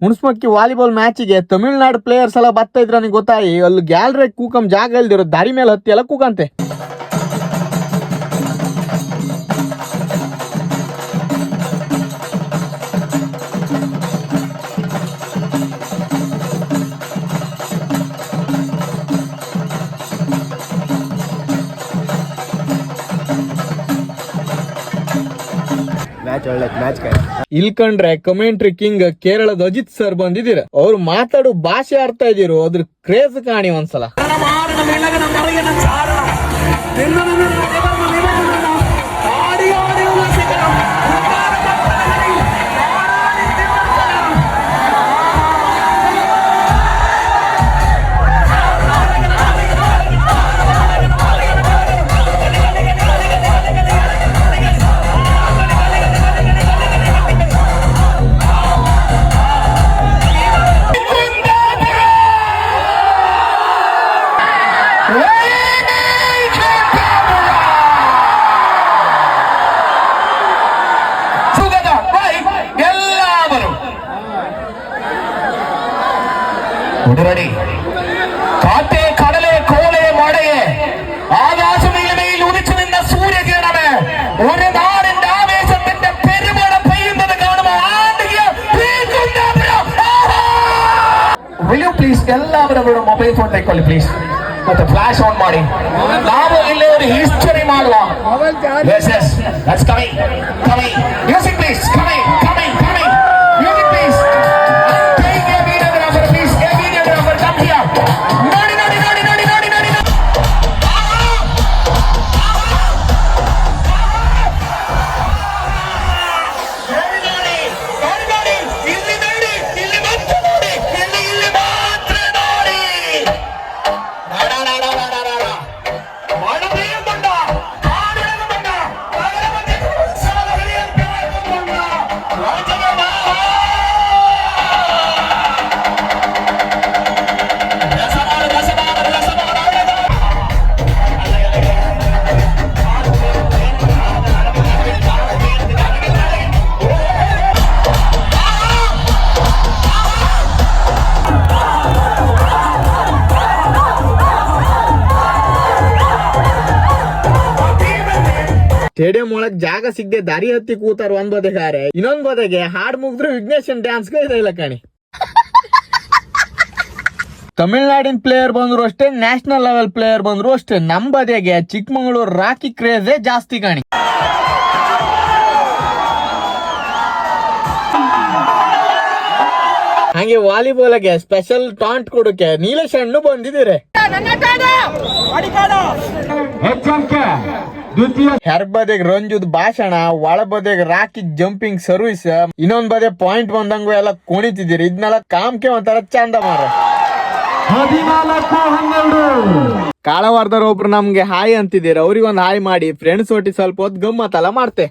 ಹುಣಸ್ಮಕ್ಕಿ volleyball ಮ್ಯಾಚಿಗೆ Tamil Nadu players ಎಲ್ಲ ಬರ್ತಾ ಇದ್ರ ನನಗೆ ಗೊತ್ತಾಯಿ ಅಲ್ಲಿ ಗ್ಯಾಲರಿ ಕೂಕಂ ಜಾಗ ಇಲ್ದಿರೋ ದಾರಿ ಮೇಲೆ ಹತ್ತಿ ಎಲ್ಲ ಕೂಕಂತೆ. ಇಲ್ಕಂಡ್ರೆ ಕಮೆಂಟ್ರಿ ಕಿಂಗ್ ಕೇರಳದ ಅಜಿತ್ ಸರ್ ಬಂದಿದ್ದೀರ. ಅವ್ರು ಮಾತಾಡೋ ಭಾಷೆ ಅರ್ಥ ಇದೀರು, ಅದ್ರ ಕ್ರೇಜ್ ಕಾಣಿ ಒಂದ್ಸಲ. ഉടനടി കാറ്റേ കടലെ കോലെ മഴയെ ആകാശമേൽ ഉദിച്ചു നിന്ന സൂര്യകിരണമേ ഒരു നാടിന്റെ ആവേശത്തിന്റെ പെരുമഴ പെയ്യുന്നത് കാണുമ്പോൾ പ്ലീസ് എല്ലാവരും അവരുടെ മൊബൈൽ ഫോൺ തയ്ക്കൊള്ളി പ്ലീസ്. ಮತ್ತೆ ಫ್ಲಾಶ್ ಆನ್ ಮಾಡಿ ನಾವು ಇಲ್ಲಿ ಒಂದು ಹಿಸ್ಟರಿ ಮಾಡುವ. yes yes that's coming music please coming music please take a videographer please a videographer come here nodi stadium ಒಳಗ್ ಜಾಗ ಸಿಗದೆ ದಾರಿ ಹತ್ತಿ ಕೂತಾರ ಒಂದ್ ಬದೆಗಾರೆ, ಇನ್ನೊಂದ್ ಬದೆಗೆ ಹಾಡ್ ಮುಗಿದ್ರು ವಿಘ್ನೇಶನ್ ಡ್ಯಾನ್ಸ್ಗೆ ಇಲ್ಲ ಕಣಿ. ತಮಿಳ್ನಾಡಿನ ಪ್ಲೇಯರ್ ಬಂದ್ರು ಅಷ್ಟೇ, ನ್ಯಾಷನಲ್ ಲೆವೆಲ್ ಪ್ಲೇಯರ್ ಬಂದ್ರು ಅಷ್ಟೇ, ನಮ್ ಬದೆಗೆ ಚಿಕ್ಕಮಂಗ್ಳೂರ್ ರಾಕಿ ಕ್ರೇಜೇ ಜಾಸ್ತಿ ಕಾಣಿ. ಹಂಗೆ ವಾಲಿಬಾಲ್ಗೆ ಸ್ಪೆಷಲ್ ಟಾಂಟ್ ಕೊಡೋಕೆ ನೀಲೇಶ್ ಹಣ್ಣು ಬಂದಿದ್ದೀರಿ. ಹೆರ್ಬದೆಗ್ ರಂಜುದ್ ಭಾಷಣ, ಒಳಬದೆಗ್ ರಾಕಿ ಜಂಪಿಂಗ್ ಸರ್ವಿಸ್, ಇನ್ನೊಂದ್ ಬದೆ ಪಾಯಿಂಟ್ ಬಂದಂಗು ಎಲ್ಲ ಕುಣಿತಿದ್ದೀರಿ. ಇದನ್ನೆಲ್ಲ ಕಾಮ್ಕೆ ಒಂಥರ ಚಂದ ಮಾರ. ಕಾಳವಾರದವ್ರ ಒಬ್ರು ನಮ್ಗೆ ಹಾಯ್ ಅಂತಿದ್ದೀರ, ಅವ್ರಿಗೊಂದು ಹಾಯ್ ಮಾಡಿ ಫ್ರೆಂಡ್ಸ್ ಒಟ್ಟಿ ಸ್ವಲ್ಪ ಹೊತ್ತು ಗಮ್ಮತ್ತಲ್ಲ ಮಾಡ್ತೆ.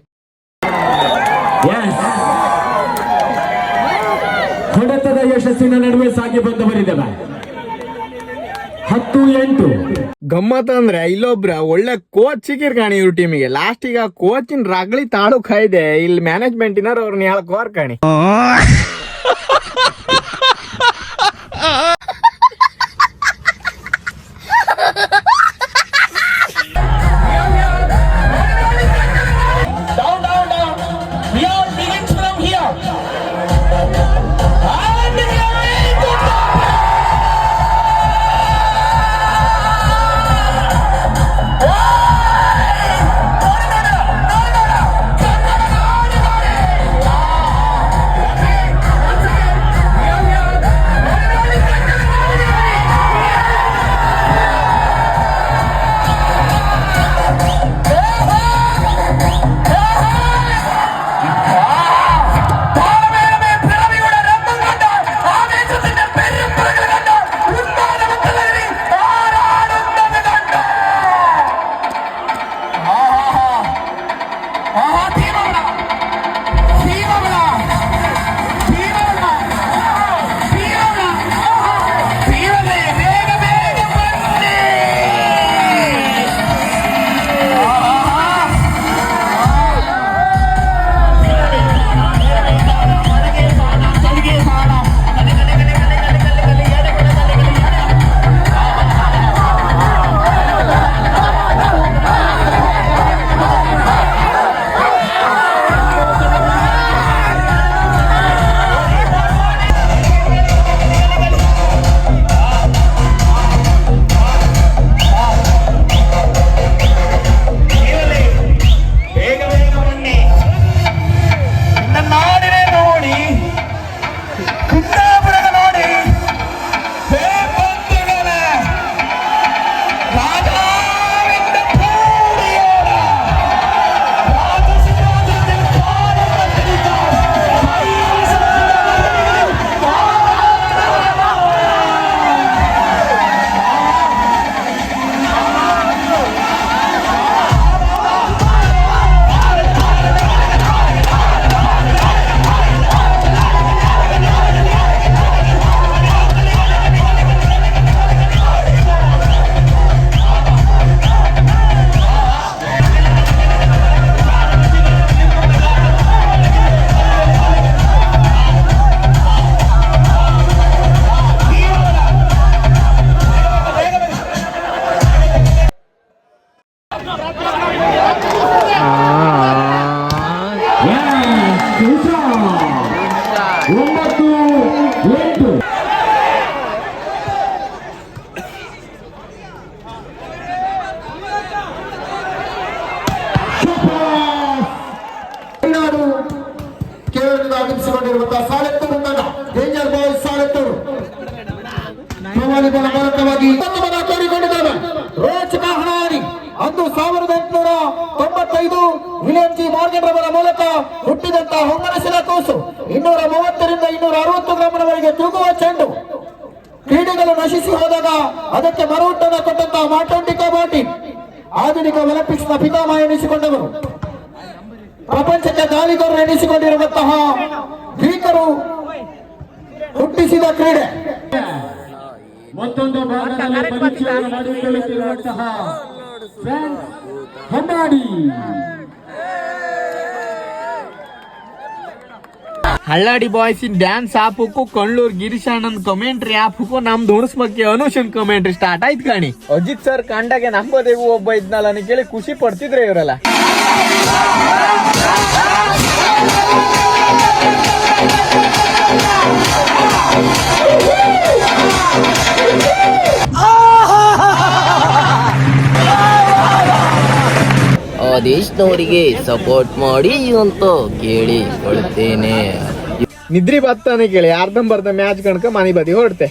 ಹೊಡೆತದ ಯಶಸ್ಸಿನ ನಡುವೆ ಸಾಗಿ ಬಂದವರಿದ್ದೇವೆ 10-8. ಗಮ್ಮತ್ ಅಂದ್ರೆ ಇಲ್ಲೊಬ್ರ ಒಳ್ಳೆ ಕೋಚ್ ಸಿಕ್ಕಿರ್ ಕಾಣಿ ಇವ್ರ ಟೀಮಿಗೆ. ಲಾಸ್ಟ್ ಈಗ ಕೋಚಿನ ರಗಳಿ ತಾಳು ಕಾಯ್ದೆ, ಇಲ್ಲಿ ಮ್ಯಾನೇಜ್ಮೆಂಟ್ ಇನಾರ ಅವ್ರನ್ನ ಹೇಳಕ್ ಕಾಣಿ. ಕುಂದಾಪುರದ ನೋಡಿ ಬೇಬಂದಿಗಳ ರಾಜಾವಿಂದ ಪೂಡಿಯೋಡ ರಾಜಸಿಂಹಾಸನದಲ್ಲಿ ಕಾಲುಕಟ್ಟಿದ್ದ ಒಂಬತ್ತು ಎಂಟು ಮಲೆನಾಡು ಕೇರಳದಿಂದ ಆಗಮಿಸಿಕೊಂಡಿರುವಂತಹ ಸಾಲೆತ್ತೂರು ತಂಡ ಡೇಂಜರ್ ಬಾಯ್ಸ್ ಸಾಲೆತ್ತೂರು ಪ್ರವಾದಿ ಬಲ ಭಾರತವಾಗಿ ತೋರಿಕೊಂಡಿದ್ದಾವೆ ರೋಚಕ ಹಣಾರಿ ಅಂದು 1895 ವಿಲಿಯಂ ಜಿ ಮಾರ್ಗನ್ ರವರ ಮೂಲಕ ಹುಟ್ಟಿದಂತಹ ಹೊಂಗನಸಿನ ಕೂಸು 230 ರಿಂದ 260 ಗ್ರಾಮದವರೆಗೆ ತೂಗುವ ಚೆಂಡು ಕ್ರೀಡೆಗಳು ನಶಿಸಿ ಹೋದಾಗ ಅದಕ್ಕೆ ಮರುಹುಟ್ಟನ್ನು ಕೊಟ್ಟಂತಹ ಮಾಟೋಂಟಿಕಾ ಬಾಟಿ ಆಧುನಿಕ ಒಲಿಂಪಿಕ್ಸ್ ನ ಪಿತಾಮಹ ಎನಿಸಿಕೊಂಡವರು ಪ್ರಪಂಚಕ್ಕೆ ದಾಳಿಗರು ಎನಿಸಿಕೊಂಡಿರುವಂತಹ ಗ್ರೀಕರು ಹುಟ್ಟಿಸಿದ ಕ್ರೀಡೆ ಮತ್ತೊಂದು ಭಾಗದಲ್ಲಿ ಪರಿಚಯವನ್ನು ಮಾಡಿಕೊಳ್ಳುತ್ತಿರುವಂತಹ friends Honnadi ಹಳ್ಳಾಡಿ boys in dance ಆಪಕ್ಕೂ ಕಳ್ಳೂರ್ Girish ಅಣ್ಣನ್ ಕಮೆಂಟ್ರಿ ಆಪಕ್ಕೂ ನಮ್ದು ಹುಣಸ್ಮಕ್ಕೆ ಅನುಷನ್ ಕಮೆಂಟ್ರಿ ಸ್ಟಾರ್ಟ್ ಆಯ್ತು ಕಾಣಿ. ಅಜಿತ್ ಸರ್ ಕಂಡಾಗೆ ನಂಬೋದೇವು ಒಬ್ಬ ಇದ್ನಲ್ಲ ಅಂತ ಕೇಳಿ ಖುಷಿ ಪಡ್ತಿದ್ರೆ ಇವರೆಲ್ಲ. ಆದೇಶ್ನವರಿಗೆ ಸಪೋರ್ಟ್ ಮಾಡಿ ಅಂತ ಕೇಳಿಕೊಳ್ತೇನೆ. ನಿದ್ರಿ ಬತ್ತಾನೆ ಕೇಳಿ ಅರ್ಧಂಬರ್ಧ ಮ್ಯಾಚ್ ಕಣ್ಕ ಮನೆ ಬದಿ ಹೊರಡ್ತೆ.